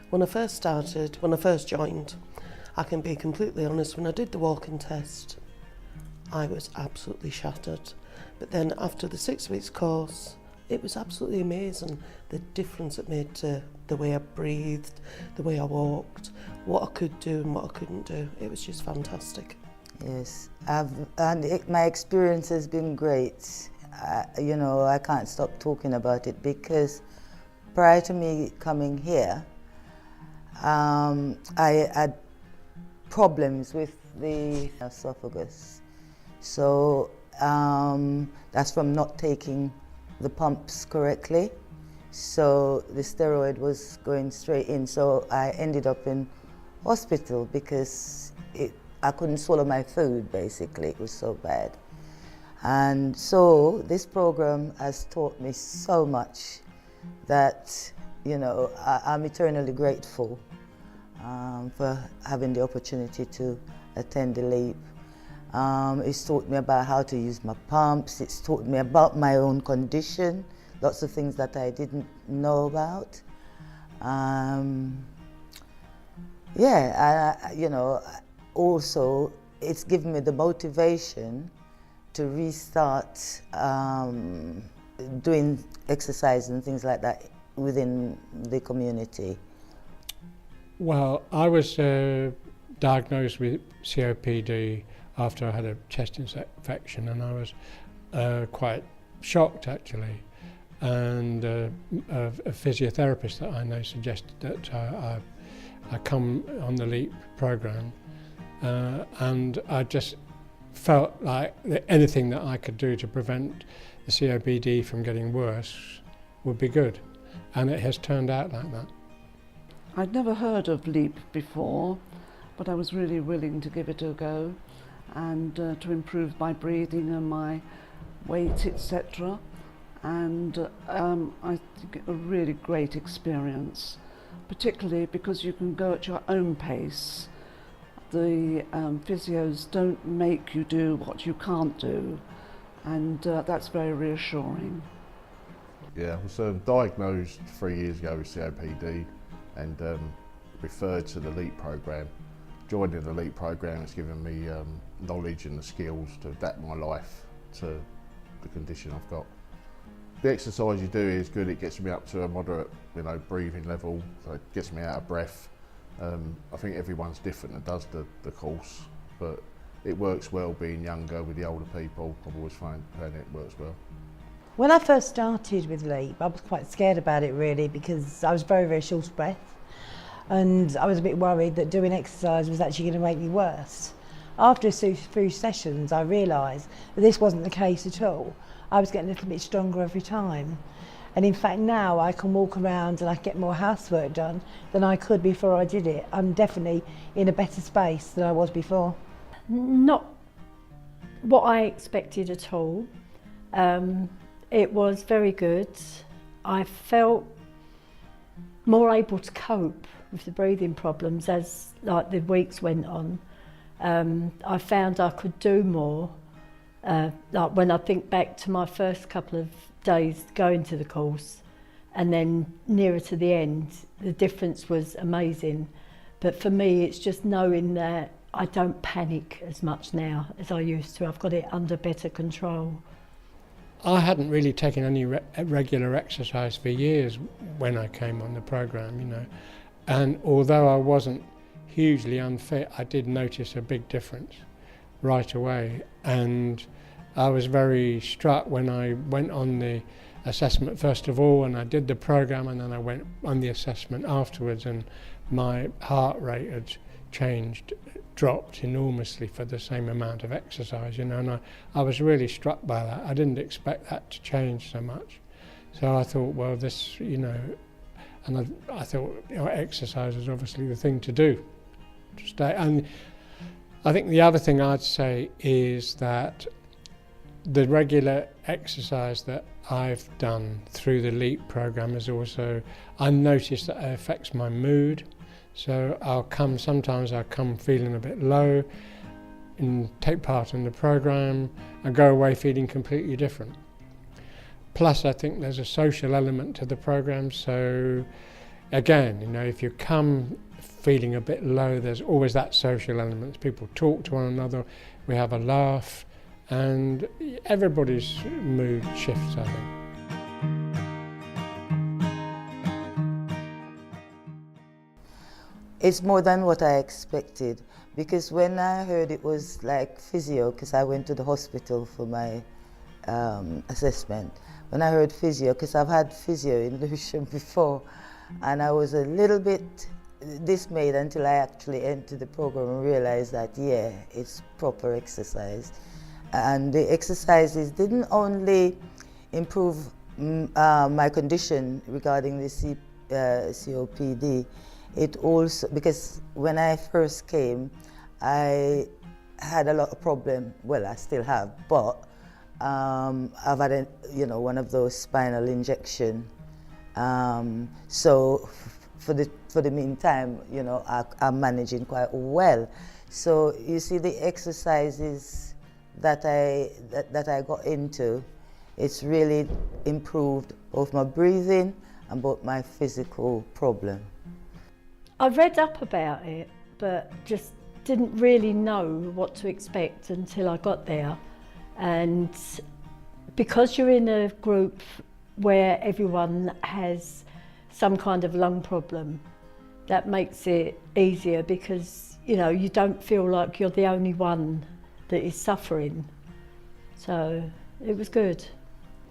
When I first joined, I can be completely honest, when I did the walking test, I was absolutely shattered. But then after the 6 weeks course, it was absolutely amazing, the difference it made to the way I breathed, the way I walked, what I could do and what I couldn't do. It was just fantastic. Yes, my experience has been great. I can't stop talking about it because prior to me coming here, I had problems with the esophagus. So that's from not taking the pumps correctly. So the steroid was going straight in. So I ended up in hospital because I couldn't swallow my food, basically. It was so bad. And so this program has taught me so much that, I'm eternally grateful for having the opportunity to attend the LEEP. It's taught me about how to use my pumps. It's taught me about my own condition, lots of things that I didn't know about. Also, it's given me the motivation to restart doing exercise and things like that within the community. Well, I was diagnosed with COPD after I had a chest infection, and I was quite shocked actually. And a physiotherapist that I know suggested that I come on the LEEP program, and I just felt like anything that I could do to prevent the COPD from getting worse would be good, and it has turned out like that. I'd never heard of LEEP before, but I was really willing to give it a go and to improve my breathing and my weight, etc. And I think it a really great experience, particularly because you can go at your own pace. The physios don't make you do what you can't do, and that's very reassuring. Yeah, I was diagnosed 3 years ago with COPD and referred to the LEEP program. Joining the LEEP program has given me knowledge and the skills to adapt my life to the condition I've got. The exercise you do is good. It gets me up to a moderate, breathing level, so it gets me out of breath. I think everyone's different that does the course, but it works well being younger with the older people. I've always found it works well. When I first started with LEEP, I was quite scared about it really, because I was very, very short of breath, and I was a bit worried that doing exercise was actually going to make me worse. After a few sessions, I realised that this wasn't the case at all. I was getting a little bit stronger every time. And in fact now I can walk around and I get more housework done than I could before I did it. I'm definitely in a better space than I was before. Not what I expected at all. It was very good. I felt more able to cope with the breathing problems as the weeks went on. I found I could do more. When I think back to my first couple of days going to the course, and then nearer to the end, the difference was amazing. But for me, it's just knowing that I don't panic as much now as I used to. I've got it under better control. I hadn't really taken any regular exercise for years when I came on the program, and although I wasn't hugely unfit, I did notice a big difference right away. And I was very struck when I went on the assessment first of all, and I did the program, and then I went on the assessment afterwards, and my heart rate had dropped enormously for the same amount of exercise, and I was really struck by that. I didn't expect that to change so much. So I thought, well, this, and I thought exercise is obviously the thing to do to stay. And I think the other thing I'd say is that the regular exercise that I've done through the LEEP program is also, I noticed that it affects my mood. So sometimes I'll come feeling a bit low and take part in the program and go away feeling completely different. Plus I think there's a social element to the program, so again, you know, if you come feeling a bit low, there's always that social element. People talk to one another, we have a laugh, and everybody's mood shifts, I think. It's more than what I expected, because when I heard it was like physio, because I went to the hospital for my assessment, when I heard physio, because I've had physio in Lewisham before, and I was a little bit dismayed until I actually entered the program and realized that, yeah, it's proper exercise. And the exercises didn't only improve my condition regarding the COPD, it also, because when I first came, I had a lot of problem. Well, I still have, but I've had one of those spinal injection. So for the meantime, I'm managing quite well. So you see, the exercises that I got into, it's really improved both my breathing and both my physical problem. I read up about it, but just didn't really know what to expect until I got there. And because you're in a group where everyone has some kind of lung problem, that makes it easier, because you don't feel like you're the only one that is suffering. So it was good.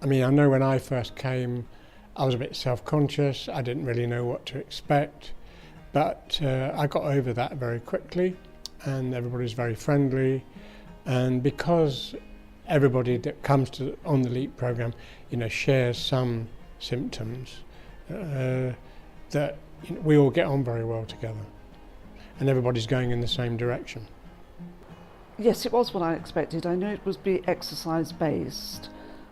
I mean, I know when I first came, I was a bit self-conscious. I didn't really know what to expect. But I got over that very quickly, and everybody's very friendly. And because everybody that comes on the LEEP program, shares some symptoms, that we all get on very well together, and everybody's going in the same direction. Yes, it was what I expected. I knew it would be exercise-based,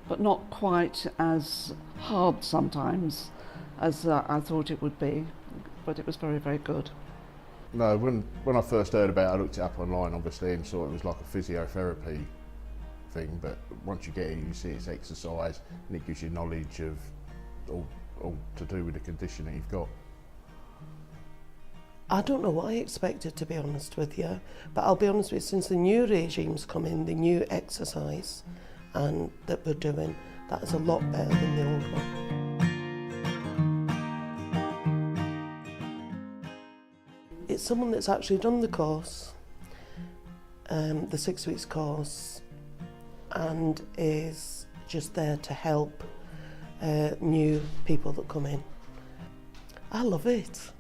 but not quite as hard sometimes as I thought it would be. But it was very, very good. No, when I first heard about it, I looked it up online, obviously, and saw it was like a physiotherapy thing. But once you get it, you see it's exercise, and it gives you knowledge of all to do with the condition that you've got. I don't know what I expected, to be honest with you, but I'll be honest with you, since the new regime's come in, the new exercise and that we're doing, that is a lot better than the old one. It's someone that's actually done the course, the 6 weeks course, and is just there to help new people that come in. I love it.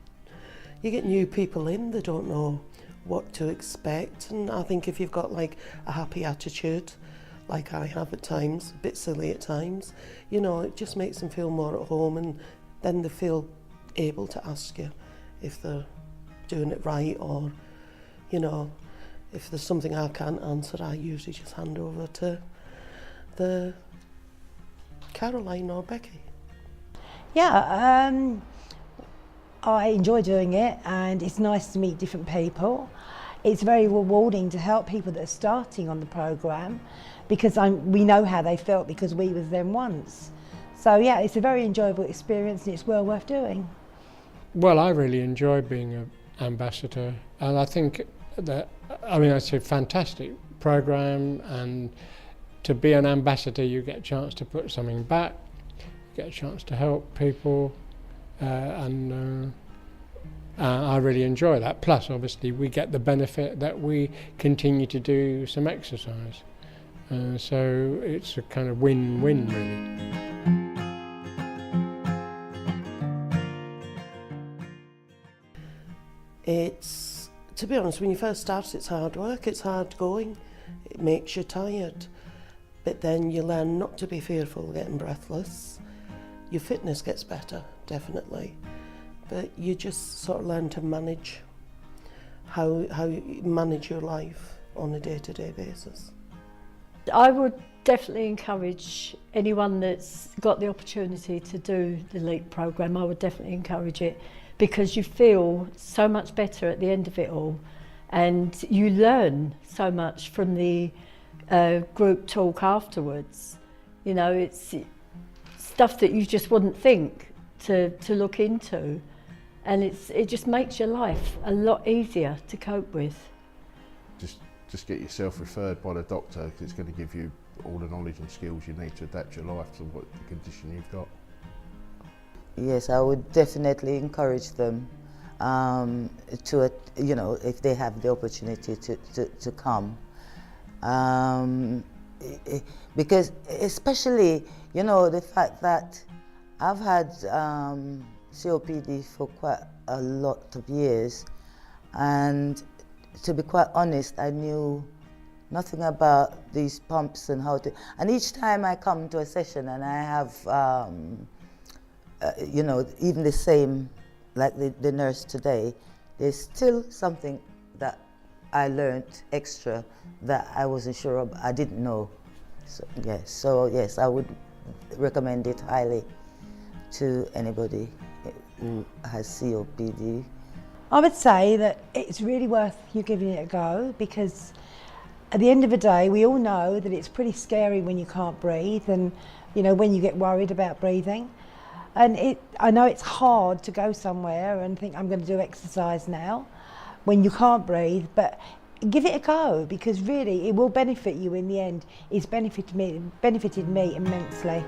You get new people in, they don't know what to expect, and I think if you've got like a happy attitude, like I have at times, a bit silly at times, it just makes them feel more at home, and then they feel able to ask you if they're doing it right, or if there's something I can't answer, I usually just hand over to the Caroline or Becky. Yeah, I enjoy doing it, and it's nice to meet different people. It's very rewarding to help people that are starting on the programme, because we know how they felt, because we was them once. So yeah, it's a very enjoyable experience, and it's well worth doing. Well, I really enjoy being an ambassador, and I think that, it's a fantastic programme, and to be an ambassador you get a chance to put something back, you get a chance to help people, and I really enjoy that. Plus, obviously, we get the benefit that we continue to do some exercise, so it's a kind of win-win, really. It's, to be honest, when you first start, it's hard work, it's hard going, it makes you tired, but then you learn not to be fearful of getting breathless. Your fitness gets better, definitely, but you just sort of learn to manage how you manage your life on a day-to-day basis. I would definitely encourage anyone that's got the opportunity to do the LEEP programme, I would definitely encourage it, because you feel so much better at the end of it all, and you learn so much from the group talk afterwards. It's stuff that you just wouldn't think to look into, and it just makes your life a lot easier to cope with. Just get yourself referred by the doctor, because it's going to give you all the knowledge and skills you need to adapt your life to what the condition you've got. Yes, I would definitely encourage them to, you know, if they have the opportunity to come. Because especially, you know, the fact that I've had COPD for quite a lot of years, and to be quite honest, I knew nothing about these pumps and how to, and each time I come to a session and I have, you know, even the same, like the nurse today, there's still something that I learned extra that I wasn't sure of, I didn't know. So yes, I would recommend it highly to anybody who has COPD. I would say that it's really worth you giving it a go, because at the end of the day, we all know that it's pretty scary when you can't breathe, and you know, when you get worried about breathing. And I know it's hard to go somewhere and think, I'm going to do exercise now when you can't breathe, but give it a go, because really it will benefit you in the end. It's benefited me immensely.